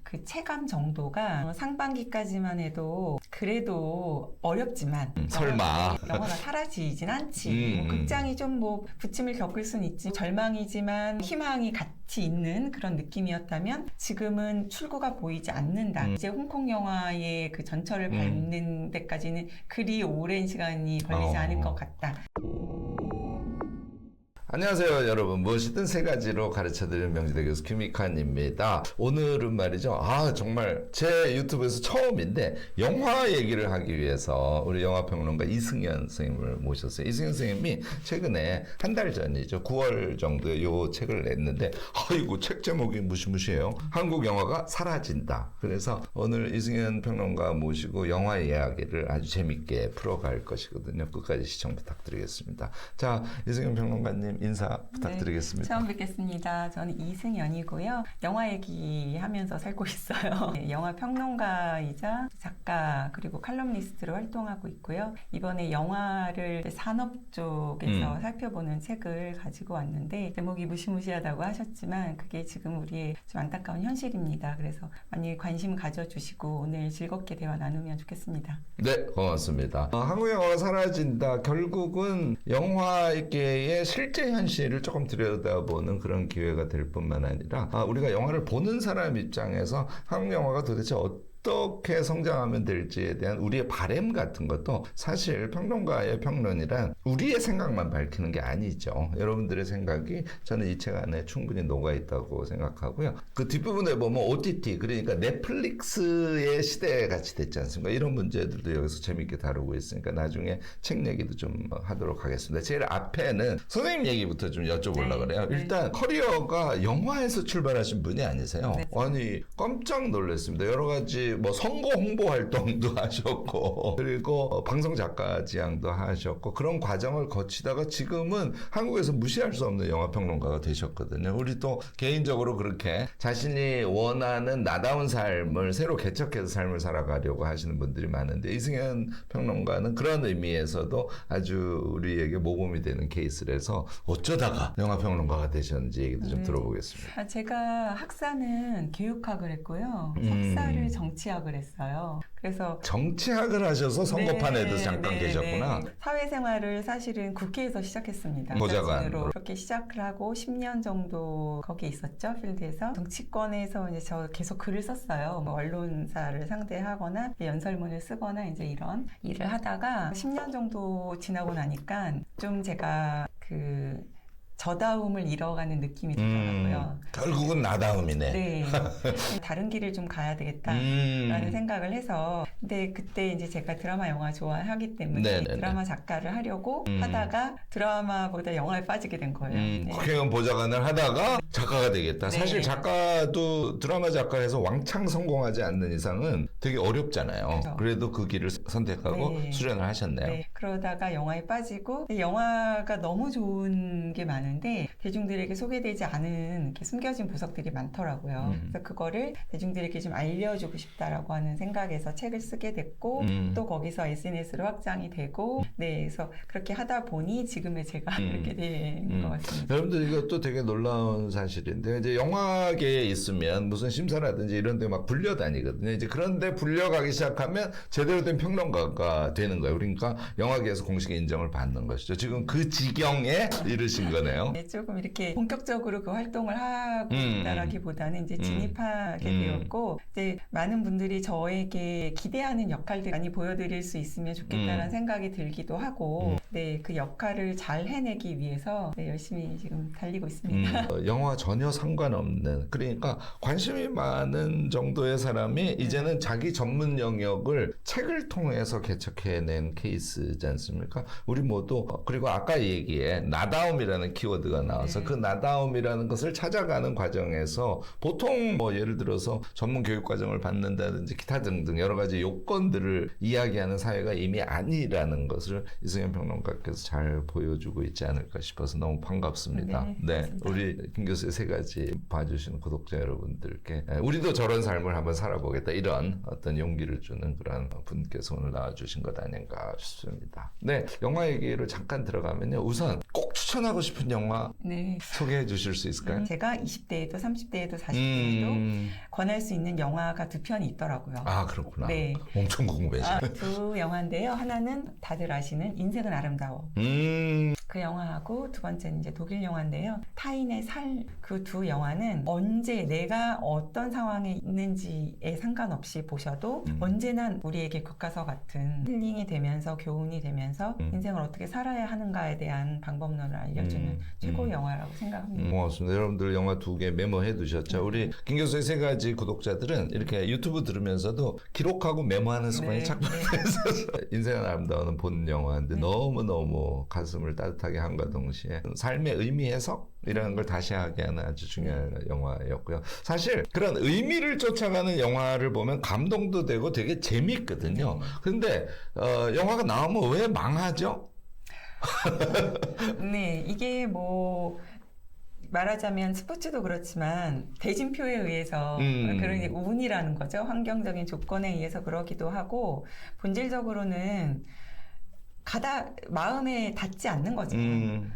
그 체감 정도가 상반기까지만 해도 그래도 어렵지만 설마 영화가 사라지진 않지. 뭐 극장이 좀 뭐 부침을 겪을 순 있지. 절망이지만 희망이 같이 있는 그런 느낌이었다면 지금은 출구가 보이지 않는다. 이제 홍콩 영화의 그 전철을 밟는 데까지는 그리 오랜 시간이 걸리지 않을 것 같다. 안녕하세요 여러분. 무엇이든 세 가지로 가르쳐드리는 명지대 교수 김익환입니다. 오늘은 말이죠, 정말 제 유튜브에서 처음인데 영화 얘기를 하기 위해서 우리 영화평론가 이승현 선생님을 모셨어요. 이승현 선생님이 최근에 한 달 전이죠, 9월 정도에 요 책을 냈는데 아이고 책 제목이 무시무시해요. 한국 영화가 사라진다. 그래서 오늘 이승현 평론가 모시고 영화 이야기를 아주 재밌게 풀어갈 것이거든요. 끝까지 시청 부탁드리겠습니다. 자, 이승현 평론가님 인사 부탁드리겠습니다. 네, 처음 뵙겠습니다. 저는 이승연이고요. 영화 얘기하면서 살고 있어요. 네, 영화 평론가이자 작가 그리고 칼럼니스트로 활동하고 있고요. 이번에 영화를 산업 쪽에서 살펴보는 책을 가지고 왔는데 제목이 무시무시하다고 하셨지만 그게 지금 우리의 좀 안타까운 현실입니다. 그래서 많이 관심 가져주시고 오늘 즐겁게 대화 나누면 좋겠습니다. 네, 고맙습니다. 한국 영화가 사라진다. 결국은 영화계의 실제 현실을 조금 들여다보는 그런 기회가 될 뿐만 아니라 우리가 영화를 보는 사람 입장에서 한국 영화가 도대체 어떻게 성장하면 될지에 대한 우리의 바램 같은 것도 사실 평론가의 평론이란 우리의 생각만 밝히는 게 아니죠. 여러분들의 생각이 저는 이 책 안에 충분히 녹아있다고 생각하고요. 그 뒷부분에 보면 OTT, 그러니까 넷플릭스의 시대에 같이 됐지 않습니까? 이런 문제들도 여기서 재밌게 다루고 있으니까 나중에 책 얘기도 좀 하도록 하겠습니다. 제일 앞에는 선생님 얘기부터 좀 여쭤보려고 그래요. 일단 커리어가 영화에서 출발하신 분이 아니세요? 네. 아니 깜짝 놀랐습니다. 여러 가지 뭐 선거 홍보 활동도 하셨고 그리고 방송 작가 지향도 하셨고 그런 과정을 거치다가 지금은 한국에서 무시할 수 없는 영화 평론가가 되셨거든요. 우리 또 개인적으로 그렇게 자신이 원하는 나다운 삶을 새로 개척해서 삶을 살아가려고 하시는 분들이 많은데 이승현 평론가는 그런 의미에서도 아주 우리에게 모범이 되는 케이스라서 어쩌다가 영화 평론가가 되셨는지 얘기도 좀 들어보겠습니다. 제가 학사는 교육학을 했고요. 석사를 정치학을 했어요. 그래서 정치학을 하셔서 선거판에도 잠깐 계셨구나. 사회생활을 사실은 국회에서 시작했습니다. 보좌관으로. 그렇게 시작을 하고 10년 정도 거기에 있었죠. 필드에서. 정치권에서 이제 저 계속 글을 썼어요. 뭐 언론사를 상대하거나 연설문을 쓰거나 이제 이런 일을 하다가 10년 정도 지나고 나니까 좀 제가 저다움을 잃어가는 느낌이 들더라고요. 결국은 나다움이네. 네. 다른 길을 좀 가야 되겠다라는 생각을 해서. 근데 그때 이제 제가 드라마 영화 좋아하기 때문에 드라마 작가를 하려고 하다가 드라마보다 영화에 빠지게 된 거예요. 국회의원 보좌관을 하다가 작가가 되겠다. 네. 사실 작가도 드라마 작가에서 왕창 성공하지 않는 이상은 되게 어렵잖아요. 그렇죠. 그래도 그 길을 선택하고 수련을 하셨네요. 네. 그러다가 영화에 빠지고 영화가 너무 좋은 게 많은데 대중들에게 소개되지 않은 이렇게 숨겨진 보석들이 많더라고요. 그래서 그거를 대중들에게 좀 알려주고 싶다라고 하는 생각에서 책을 쓰게 됐고 또 거기서 SNS로 확장이 되고 그래서 그렇게 하다 보니 지금의 제가 이렇게 된 것 같습니다. 여러분들 이것도 되게 놀라운 사실인데 이제 영화계에 있으면 무슨 심사라든지 이런 데 막 불려다니거든요. 이제 그런데 불려가기 시작하면 제대로 된 평론가가 되는 거예요. 그러니까 영화계에서 공식 인정을 받는 것이죠. 지금 그 지경에 이르신 거네요. 네, 조금 이렇게 본격적으로 그 활동을 하고 있다라기보다는 이제 진입하게 되었고, 이제 많은 분들이 저에게 기대하는 역할들 많이 보여드릴 수 있으면 좋겠다는 생각이 들기도 하고, 그 역할을 잘 해내기 위해서 열심히 지금 달리고 있습니다. 영화 전혀 상관없는, 그러니까 관심이 많은 정도의 사람이 이제는 자기 전문 영역을 책을 통해서 개척해낸 케이스지 않습니까? 우리 모두 그리고 아까 얘기에 나다움이라는 키워드가 나와서 그 나다움이라는 것을 찾아가는 과정에서 보통 뭐 예를 들어서 전문 교육 과정을 받는다든지 기타 등등 여러 가지 요건들을 이야기하는 사회가 이미 아니라는 것을 이승현 평론가께서 잘 보여주고 있지 않을까 싶어서 너무 반갑습니다. 네, 우리 김 교수의 세 가지 봐주시는 구독자 여러분들께 우리도 저런 삶을 한번 살아보겠다 이런 어떤 용기를 주는 그런 분께서 오늘 나와주신 것 아닌가 싶습니다. 네, 영화 얘기를 잠깐 들어가면요. 우선 꼭 추천하고 싶은 영화 네. 소개해 주실 수 있을까요? 제가 20대에도 30대에도 40대에도 권할 수 있는 영화가 두 편이 있더라고요. 아, 그렇구나. 네. 엄청 궁금해져. 두 영화인데요. 하나는 다들 아시는 인생은 아름다워. 그 영화하고 두 번째는 이제 독일 영화인데요. 타인의 살, 그 두 영화는 언제 내가 어떤 상황에 있는지에 상관없이 보셔도 언제나 우리에게 교과서 같은 힐링이 되면서 교훈이 되면서 인생을 어떻게 살아야 하는가에 대한 방법론을 알려주는 최고의 영화라고 생각합니다. 고맙습니다. 여러분들 영화 두 개 메모해 두셨죠? 우리 김 교수의 세 가지 구독자들은 이렇게 유튜브 들으면서도 기록하고 메모하는 습관이 네, 자꾸 있어서 인생은 아름다워는 본 영화인데 너무너무 가슴을 따뜻하게 함과 동시에 삶의 의미 해석이라는 걸 다시 하게 하는 아주 중요한 영화였고요. 사실 그런 의미를 쫓아가는 영화를 보면 감동도 되고 되게 재미있거든요. 근데 영화가 나오면 왜 망하죠? 네, 이게 뭐 말하자면 스포츠도 그렇지만 대진표에 의해서 그런 이제 운이라는 거죠. 환경적인 조건에 의해서 그러기도 하고 본질적으로는 마음에 닿지 않는 거죠.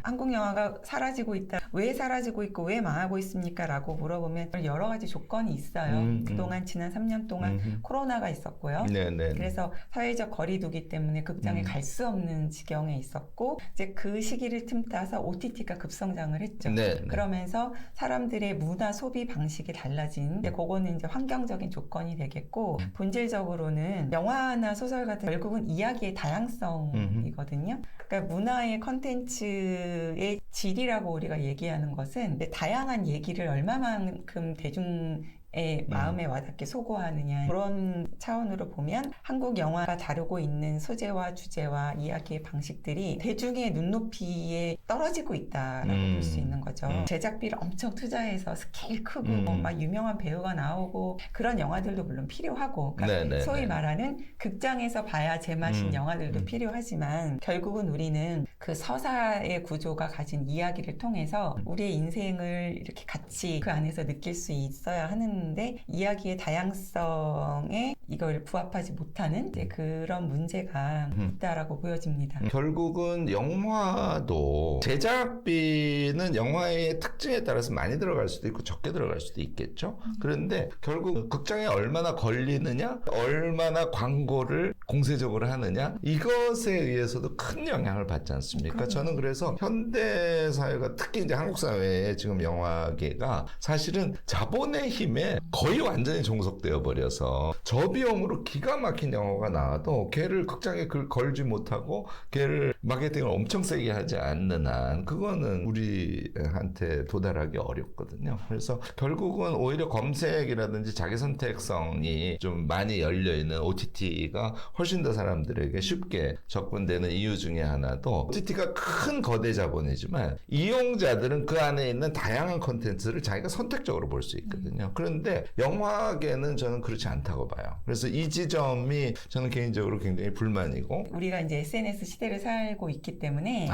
한국 영화가 사라지고 있다. 왜 사라지고 있고 왜 망하고 있습니까? 라고 물어보면 여러 가지 조건이 있어요. 그동안 지난 3년 동안 코로나가 있었고요. 네네. 그래서 사회적 거리두기 때문에 극장에 갈 수 없는 지경에 있었고 이제 그 시기를 틈타서 OTT가 급성장을 했죠. 네네. 그러면서 사람들의 문화 소비 방식이 달라진 이제 그거는 이제 환경적인 조건이 되겠고 본질적으로는 영화나 소설 같은 결국은 이야기의 다양성 이거든요. 그러니까 문화의 컨텐츠의 질이라고 우리가 얘기하는 것은 다양한 얘기를 얼마만큼 대중의 마음에 와닿게 소구하느냐 그런 차원으로 보면 한국 영화가 다루고 있는 소재와 주제와 이야기의 방식들이 대중의 눈높이에 떨어지고 있다라고 볼 수 있는 거죠. 제작비를 엄청 투자해서 스케일 크고 막 유명한 배우가 나오고 그런 영화들도 물론 필요하고 그러니까 소위 말하는 극장에서 봐야 제맛인 영화들도 필요하지만 결국은 우리는 그 서사의 구조가 가진 이야기를 통해서 우리의 인생을 이렇게 같이 그 안에서 느낄 수 있어야 하는데 이야기의 다양성에 이걸 부합하지 못하는 이제 그런 문제가 있다라고 보여집니다. 결국은 영화도 제작비는 영화의 특징에 따라서 많이 들어갈 수도 있고 적게 들어갈 수도 있겠죠. 그런데 결국 극장에 얼마나 걸리느냐, 얼마나 광고를 공세적으로 하느냐 이것에 의해서도 큰 영향을 받지 않습니까? 저는 그래서 현대 사회가 특히 이제 한국 사회에 지금 영화계가 사실은 자본의 힘에 거의 완전히 종속되어 버려서 저비용으로 기가 막힌 영화가 나와도 걔를 극장에 걸지 못하고 걔를 마케팅을 엄청 세게 하지 않는 한 그거는 우리한테 도달하기 어렵거든요. 그래서 결국은 오히려 검색이라든지 자기 선택성이 좀 많이 열려있는 OTT가 훨씬 더 사람들에게 쉽게 접근되는 이유 중에 하나도 OTT가 큰 거대 자본이지만 이용자들은 그 안에 있는 다양한 콘텐츠를 자기가 선택적으로 볼 수 있거든요. 그런데 영화계는 저는 그렇지 않다고 봐요. 그래서 이 지점이 저는 개인적으로 굉장히 불만이고 우리가 이제 SNS 시대를 살고 있기 때문에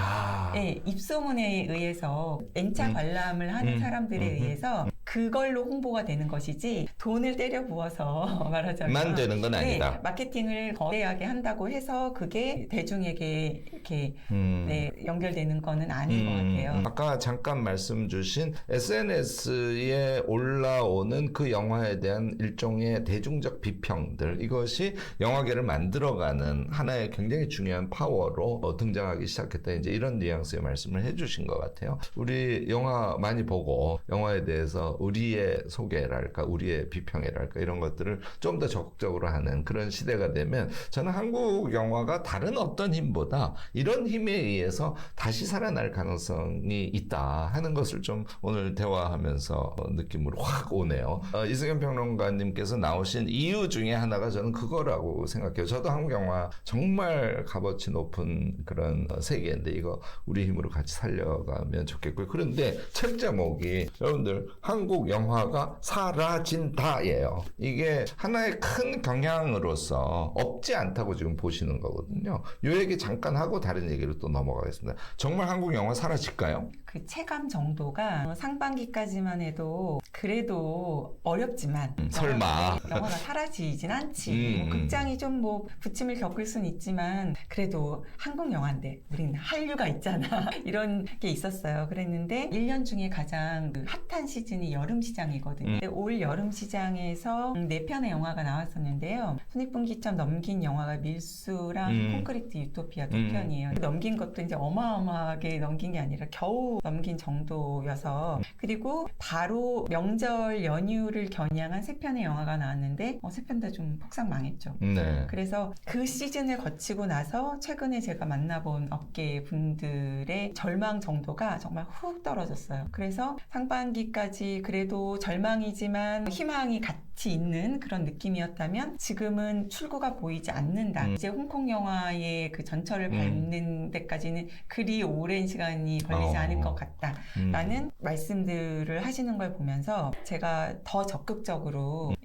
예, 입소문에 의해서 N차 관람을 하는 사람들에 의해서 그걸로 홍보가 되는 것이지 돈을 때려 부어서 말하자면 되는 건 아니다. 네, 마케팅을 거대하게 한다고 해서 그게 대중에게 이렇게 네, 연결되는 거는 아닌 것 같아요. 아까 잠깐 말씀 주신 SNS에 올라오는 그 영화에 대한 일종의 대중적 비평들 이것이 영화계를 만들어가는 하나의 굉장히 중요한 파워로 등장하기 시작했다. 이제 이런 뉘앙스의 말씀을 해주신 것 같아요. 우리 영화 많이 보고 영화에 대해서 우리의 소개랄까 우리의 비평이랄까 이런 것들을 좀 더 적극적으로 하는 그런 시대가 되면 저는 한국 영화가 다른 어떤 힘보다 이런 힘에 의해서 다시 살아날 가능성이 있다 하는 것을 좀 오늘 대화하면서 느낌으로 확 오네요. 이승현 평론가님께서 나오신 이유 중에 하나가 저는 그거라고 생각해요. 저도 한국 영화 정말 값어치 높은 그런 세계인데 이거 우리 힘으로 같이 살려가면 좋겠고요. 그런데 책 제목이 여러분들 한국 영화가 사라진다예요. 이게 하나의 큰 경향으로서 없지 않다고 지금 보시는 거거든요. 이 얘기 잠깐 하고 다른 얘기로 또 넘어가겠습니다. 정말 한국 영화 사라질까요? 그 체감 정도가 상반기까지만 해도 그래도 어렵지만 설마 영화가 사라지진 않지. 뭐 극장이 좀 뭐 부침을 겪을 순 있지만 그래도 한국 영화인데 우리는 한류가 있잖아. 이런 게 있었어요. 그랬는데 1년 중에 가장 그 핫한 시즌이 여름 시장이거든요. 근데 올 여름 시장에서 4편의 영화가 나왔었는데요. 손익분기점 넘긴 영화가 밀수랑 콘크리트 유토피아 2편이에요. 넘긴 것도 이제 어마어마하게 넘긴 게 아니라 겨우 넘긴 정도여서, 그리고 바로 명절 연휴를 겨냥한 3편의 영화가 나왔는데 3편 다 좀 폭삭 망했죠. 네. 그래서 그 시즌을 거치고 나서 최근에 제가 만나본 업계 분들의 절망 정도가 정말 훅 떨어졌어요. 그래서 상반기까지 그래도 절망이지만 희망이 같이 있는 그런 느낌이었다면 지금은 출구가 보이지 않는다. 이제 홍콩 영화의 그 전철을 밟는 데까지는 그리 오랜 시간이 걸리지 않을 것 같다라는 말씀들을 하시는 걸 보면서 제가 더 적극적으로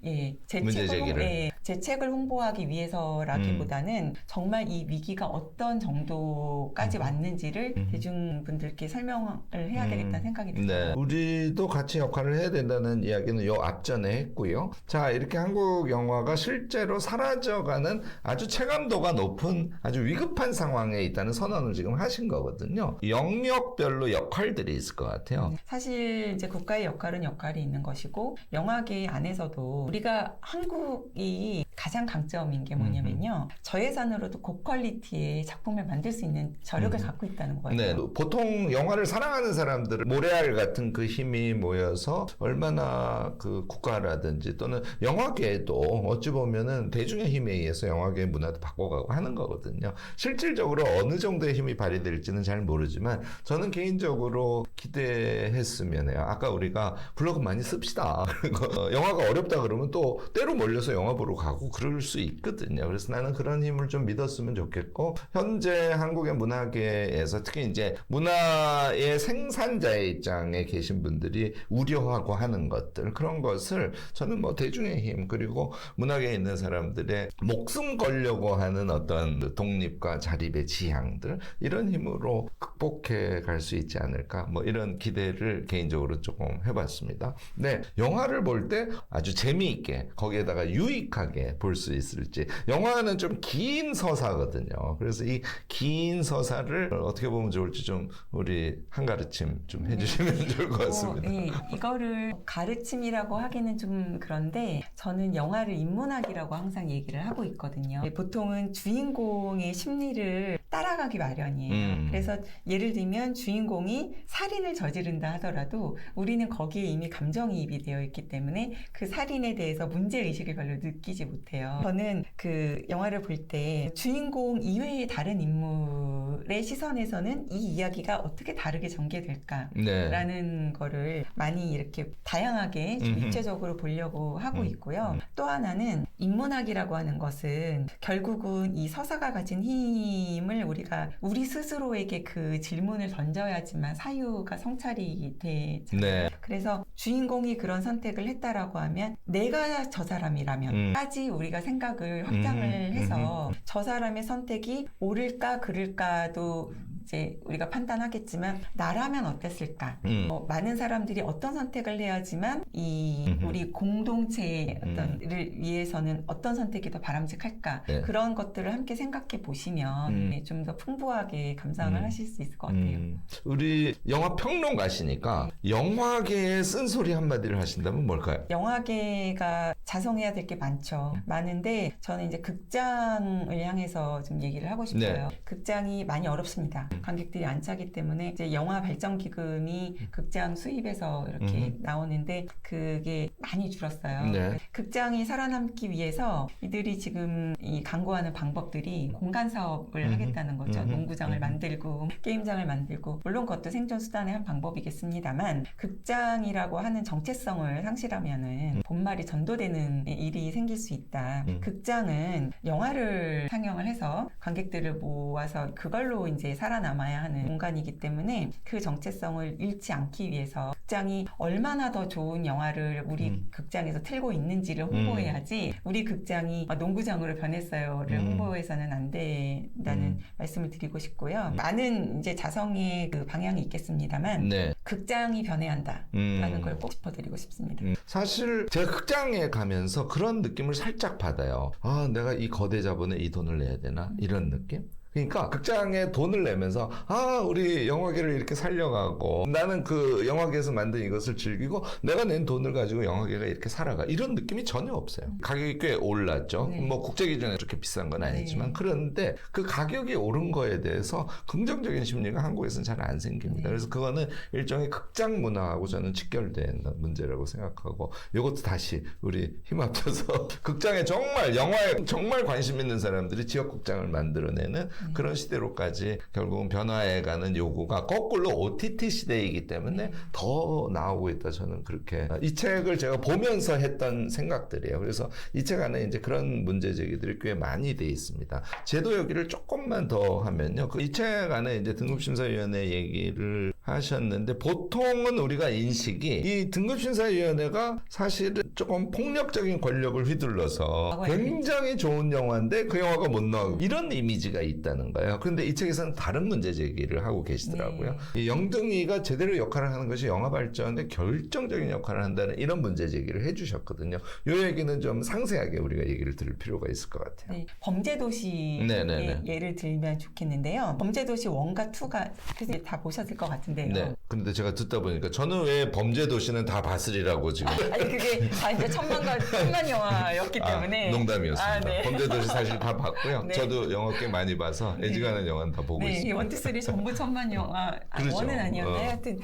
제 책을 홍보하기 위해서라기보다는 정말 이 위기가 어떤 정도까지 왔는지를 대중분들께 설명을 해야 되겠다는 생각이 들어요. 네. 우리도 같이 역할을 해야 된다는 이야기는 요 앞전에 했고요. 자, 이렇게 한국 영화가 실제로 사라져가는 아주 체감도가 높은 아주 위급한 상황에 있다는 선언을 지금 하신 거거든요. 영역별로 역할들이 있을 것 같아요. 사실 이제 국가의 역할이 있는 것이고, 영화계 안에서도 우리가 한국이 가장 강점인 게 뭐냐면요, 저예산으로도 고퀄리티의 작품을 만들 수 있는 저력을 갖고 있다는 거예요. 네, 보통 영화를 사랑하는 사람들은 모래알 같은 그 힘이 모여서 얼마나 그 국가라든지 또는 영화계도 어찌 보면은 대중의 힘에 의해서 영화계의 문화도 바꿔가고 하는 거거든요. 실질적으로 어느 정도의 힘이 발휘될지는 잘 모르지만 저는 개인적으로 기대했으면 해요. 아까 우리가 블로그 많이 씁시다. 그리고 영화가 어렵다 그러면 또 때로 몰려서 영화 보러 가고 그럴 수 있거든요. 그래서 나는 그런 힘을 좀 믿었으면 좋겠고, 현재 한국의 문화계에서 특히 이제 문화의 생산자의 입장에 계신 분들이 우려하고 하는 것들, 그런 것을 저는 뭐 대중의 힘 그리고 문화계에 있는 사람들의 목숨 걸려고 하는 어떤 독립과 자립의 지향들, 이런 힘으로 극복해 갈 수 있지 않을까, 뭐 이런 기대를 개인적으로 조금 해봤습니다. 네, 영화를 볼 때 아주 재미있게 거기에다가 유익하게 볼 수 있을지. 영화는 좀 긴 서사거든요. 그래서 이 긴 서사를 어떻게 보면 좋을지 좀 우리 한 가르침 좀 해주시면 좋을 것 같습니다. 네, 이거를 가르침이라고 하기는 좀 그런데 저는 영화를 인문학이라고 항상 얘기를 하고 있거든요. 보통은 주인공의 심리를 따라가기 마련이에요. 그래서 예를 들면 주인공이 살인을 저지른다 하더라도 우리는 거기에 이미 감정이입이 되어 있기 때문에 그 살인에 대해서 문제의식을 별로 느끼지 못해요. 저는 그 영화를 볼 때 주인공 이외의 다른 인물의 시선에서는 이 이야기가 어떻게 다르게 전개될까라는 거를 많이 이렇게 다양하게 좀 입체적으로 보려고 하고 있고요. 또 하나는 인문학이라고 하는 것은 결국은 이 서사가 가진 힘을 우리가 우리 스스로에게 그 질문을 던져야지만 사유가 성찰이 되잖아요. 네. 그래서 주인공이 그런 선택을 했다라고 하면 내가 저 사람이라면까지 우리가 생각을 확장을 해서 저 사람의 선택이 옳을까 그를까도 이제 우리가 판단하겠지만 나라면 어땠을까? 많은 사람들이 어떤 선택을 해야지만 이 우리 공동체의 어떤를 위해서는 어떤 선택이 더 바람직할까? 네. 그런 것들을 함께 생각해 보시면 좀 더 풍부하게 감상을 하실 수 있을 것 같아요. 우리 영화 평론가시니까 영화계의 쓴소리 한마디를 하신다면 뭘까요? 영화계가 자성해야 될 게 많죠. 많은데 저는 이제 극장을 향해서 좀 얘기를 하고 싶어요. 네. 극장이 많이 어렵습니다. 관객들이 안 차기 때문에 이제 영화 발전 기금이 극장 수입에서 이렇게 나오는데 그게 많이 줄었어요. 네. 극장이 살아남기 위해서 이들이 지금 이 강구하는 방법들이 공간 사업을 하겠다는 거죠. 농구장을 만들고 게임장을 만들고, 물론 그것도 생존 수단의 한 방법이겠습니다만 극장이라고 하는 정체성을 상실하면은 본말이 전도되는 일이 생길 수 있다. 극장은 영화를 상영을 해서 관객들을 모아서 그걸로 이제 살아남 살아남아야 하는 공간이기 때문에 그 정체성을 잃지 않기 위해서 극장이 얼마나 더 좋은 영화를 우리 극장에서 틀고 있는지를 홍보해야지 우리 극장이 농구장으로 변했어요를 홍보해서는 안 된다는 말씀을 드리고 싶고요. 많은 이제 자성의 그 방향이 있겠습니다만 네. 극장이 변해야 한다라는 걸 꼭 짚어드리고 싶습니다. 사실 제가 극장에 가면서 그런 느낌을 살짝 받아요. 아, 내가 이 거대 자본에 이 돈을 내야 되나? 이런 느낌? 그러니까 극장에 돈을 내면서 우리 영화계를 이렇게 살려가고 나는 그 영화계에서 만든 이것을 즐기고 내가 낸 돈을 가지고 영화계가 이렇게 살아가 이런 느낌이 전혀 없어요. 가격이 꽤 올랐죠. 네. 뭐 국제 기준에 그렇게 비싼 건 아니지만 네. 그런데 그 가격이 오른 거에 대해서 긍정적인 심리가 한국에서는 잘 안 생깁니다. 네. 그래서 그거는 일종의 극장 문화하고 저는 직결된 문제라고 생각하고 이것도 다시 우리 힘 합쳐서 극장에 정말 영화에 정말 관심 있는 사람들이 지역 극장을 만들어내는 그런 시대로까지 결국은 변화해가는 요구가 거꾸로 OTT 시대이기 때문에 더 나오고 있다. 저는 그렇게 이 책을 제가 보면서 했던 생각들이에요. 그래서 이 책 안에 이제 그런 문제 제기들이 꽤 많이 돼 있습니다. 제도 얘기를 조금만 더 하면요. 이 책 안에 이제 등급심사위원회 얘기를 하셨는데 보통은 우리가 인식이 이 등급심사위원회가 사실은 조금 폭력적인 권력을 휘둘러서 굉장히 좋은 영화인데 그 영화가 못 나오고 이런 이미지가 있다는 거예요. 그런데 이 책에서는 다른 문제 제기를 하고 계시더라고요. 이 영등이가 제대로 역할을 하는 것이 영화 발전에 결정적인 역할을 한다는 이런 문제 제기를 해주셨거든요. 이 얘기는 좀 상세하게 우리가 얘기를 들을 필요가 있을 것 같아요. 네, 범죄도시의 네네네. 예를 들면 좋겠는데요. 범죄도시 1과 2가 그래서 다 보셨을 것 같은데요. 네. 그런데 제가 듣다 보니까 저는 왜 범죄도시는 다 봤으리라고 지금. 아니 그게 이제 천만 영화였기 때문에 농담이었습니다. 네. 범죄도시 사실 다 봤고요. 네. 저도 영화 꽤 많이 봐서 애지간한 영화는 다 보고 네, 있습니다. 1, 2, 3 전부 천만 영화 그렇죠. 원은 아니었나요? 하여튼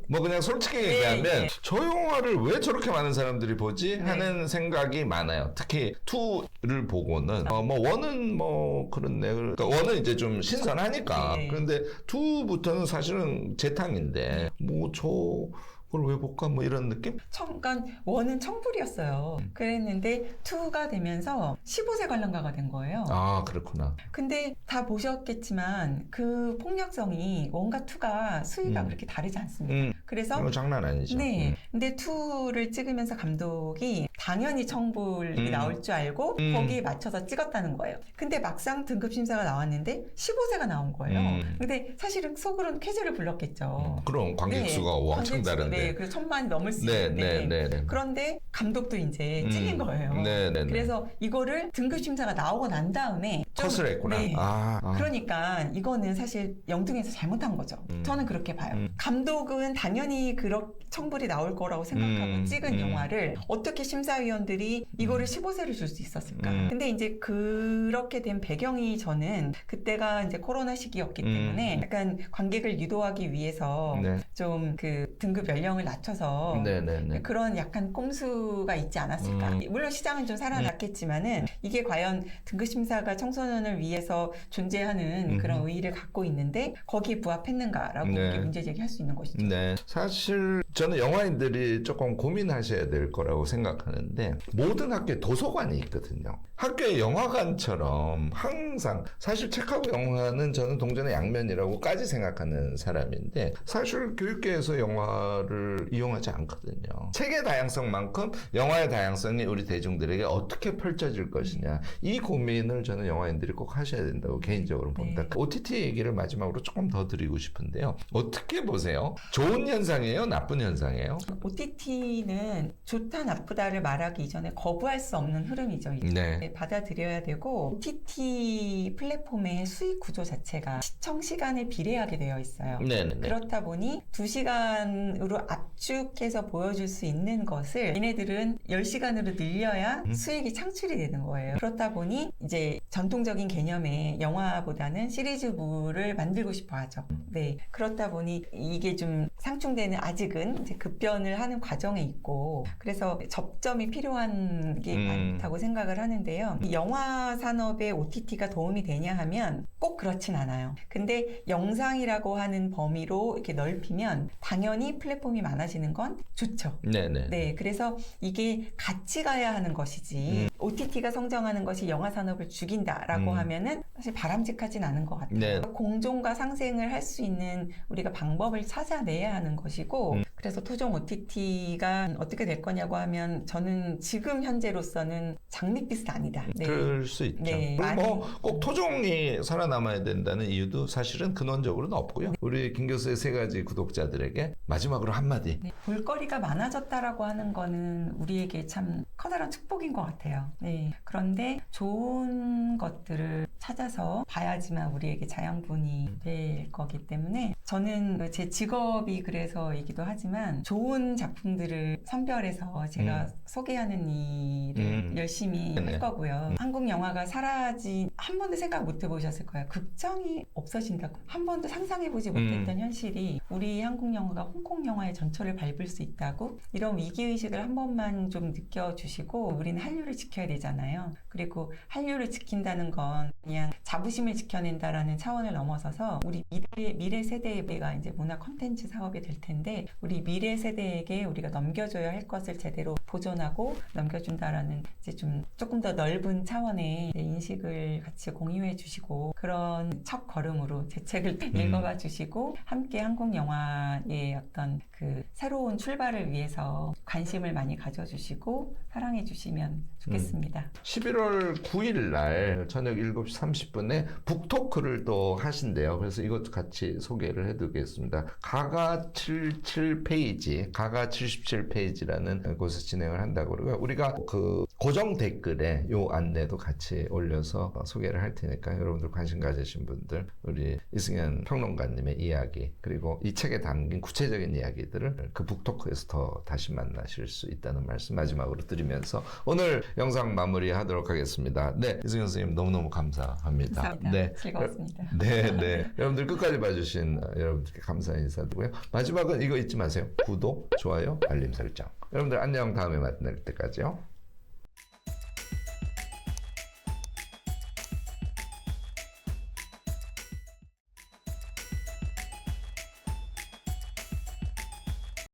뭐 그냥 솔직히 네, 얘기하면 예. 저 영화를 왜 저렇게 많은 사람들이 보지 하는 생각이 많아요. 특히 2를 보고는 뭐 1은 뭐 그렇네. 그러니까 1은 이제 좀 신선하니까. 네. 그런데 2부터는 사실은 재탕인데 뭐 저걸 왜 볼까 뭐 이런 느낌? 그러니까 1은 청불이었어요. 그랬는데 2가 되면서 15세 관람가가 된 거예요. 아, 그렇구나. 근데 다 보셨겠지만 그 폭력성이 1과 2가 수위가 그렇게 다르지 않습니다. 그래서 이거 장난 아니죠. 네. 근데 2를 찍으면서 감독이 당연히 청불이 나올 줄 알고 거기에 맞춰서 찍었다는 거예요. 근데 막상 등급심사가 나왔는데 15세가 나온 거예요. 근데 사실은 속으로는 쾌재를 불렀겠죠. 그럼 관객 수가 엄청 다른데. 네, 그래서 1000만이 넘을 수 네, 있는데 네, 네. 그런데 감독도 이제 찔린 거예요. 네, 네, 네. 그래서 이거를 등급심사가 나오고 난 다음에 좀- 컷을 했구나. 네. 아. 그러니까 이거는 사실 영등에서 잘못한 거죠. 저는 그렇게 봐요. 감독은 당연히 그런 청불이 나올 거라고 생각하고 찍은 영화를 어떻게 심사위원들이 이거를 15세를 줄 수 있었을까? 근데 이제 그렇게 된 배경이 저는 그때가 이제 코로나 시기였기 때문에 약간 관객을 유도하기 위해서 네. 좀 그 등급 연령을 낮춰서 네, 네, 네. 그런 약간 꼼수가 있지 않았을까. 물론 시장은 좀 살아났겠지만은 이게 과연 등급심사가 청소년을 위해서 존재하는 그런 의의를 갖고 있는데 거기에 부합했는가라고 네. 이렇게 문제 제기할 수 있는 것이죠. 네. 사실 저는 영화인들이 조금 고민하셔야 될 거라고 생각하는데 모든 학교에 도서관이 있거든요. 학교의 영화관처럼 항상 사실 책하고 영화는 저는 동전의 양면이라고까지 생각하는 사람인데 사실 교육계에서 영화를 이용하지 않거든요. 책의 다양성만큼 영화의 다양성이 우리 대중들에게 어떻게 펼쳐질 것이냐 이 고민을 저는 영화인들이 꼭 하셔야 된다고 개인적으로 봅니다. 네. OTT 얘기를 마지막으로 조금 더 드리고 싶은데요. 어떻게 보세요? 좋은 현상이에요? 나쁜 현상이에요? OTT는 좋다 나쁘다를 말하기 이전에 거부할 수 없는 흐름이죠. 이제. 네. 받아들여야 되고 OTT 플랫폼의 수익 구조 자체가 시청 시간에 비례하게 되어 있어요. 네네네. 그렇다 보니 2시간으로 압축해서 보여줄 수 있는 것을 얘네들은 10시간으로 늘려야 수익이 창출이 되는 거예요. 그렇다 보니 이제 전통적인 개념의 영화보다는 시리즈물을 만들고 싶어 하죠. 네. 그렇다 보니 이게 좀 상충되는 아직은 이제 급변을 하는 과정에 있고 그래서 접점 점이 필요한 게 많다고 생각을 하는데요. 이 영화 산업에 OTT가 도움이 되냐 하면 꼭 그렇진 않아요. 근데 영상이라고 하는 범위로 이렇게 넓히면 당연히 플랫폼이 많아지는 건 좋죠. 네네. 네, 그래서 이게 같이 가야 하는 것이지 OTT가 성장하는 것이 영화 산업을 죽인다라고 하면은 사실 바람직하진 않은 것 같아요. 네. 공존과 상생을 할 수 있는 우리가 방법을 찾아내야 하는 것이고 그래서 토종 OTT가 어떻게 될 거냐고 하면 저는 지금 현재로서는 장밋빛은 아니다. 네. 그럴 수 있죠. 네. 그리고 뭐 꼭 토종이 살아남아야 된다는 이유도 사실은 근원적으로는 없고요. 우리 김 교수의 세 가지 구독자들에게 마지막으로 한마디. 네, 볼거리가 많아졌다라고 하는 거는 우리에게 참 커다란 축복인 것 같아요. 네. 그런데 좋은 것들을 찾아서 봐야지만 우리에게 자양분이 될 거기 때문에 저는 제 직업이 그래서이기도 하지만 좋은 작품들을 선별해서 제가 소개하는 일을 열심히 네네. 할 거고요. 한국 영화가 사라진 한 번도 생각 못 해보셨을 거예요. 극장이 없어진다고 한 번도 상상해보지 못했던 현실이 우리 한국 영화가 홍콩 영화의 전철을 밟을 수 있다고 이런 위기의식을 한 번만 좀 느껴주시고 우리는 한류를 지켜야 되잖아요. 그리고 한류를 지킨다는 건 그냥 자부심을 지켜낸다라는 차원을 넘어서서 우리 미래 세대가 이제 문화 콘텐츠 사업이 될 텐데 우리 미래 세대에게 우리가 넘겨줘야 할 것을 제대로 보존하고 넘겨준다라는 이제 좀 조금 더 넓은 차원의 인식을 같이 공유해 주시고 그런 첫 걸음으로 제 책을 읽어봐 주시고 함께 한국 영화의 어떤 그 새로운 출발을 위해서 관심을 많이 가져주시고 사랑해 주시면 좋겠습니다. 11월 9일 날 저녁 7시 30분에 북토크를 또 하신대요. 그래서 이것도 같이 소개를 해두겠습니다. 가가 77페이지, 가가 77페이지라는 곳에서 진행을 한다고 그러고요. 우리가 그 고정 댓글에 요 안내도 같이 올려서 소개를 할 테니까 여러분들 관심 가지신 분들 우리 이승현 평론가님의 이야기 그리고 이 책에 담긴 구체적인 이야기들을 그 북토크에서 더 다시 만나실 수 있다는 말씀 마지막으로 드리면서 오늘 영상 마무리하도록 하겠습니다. 네, 이승현 선생님 너무너무 감사합니다. 감사합니다. 네. 즐거웠습니다. 네. 여러분들 끝까지 봐주신 여러분들께 감사 인사드리고요. 마지막은 이거 잊지 마세요. 구독, 좋아요, 알림 설정. 여러분들 안녕. 다음에 만날 때까지요.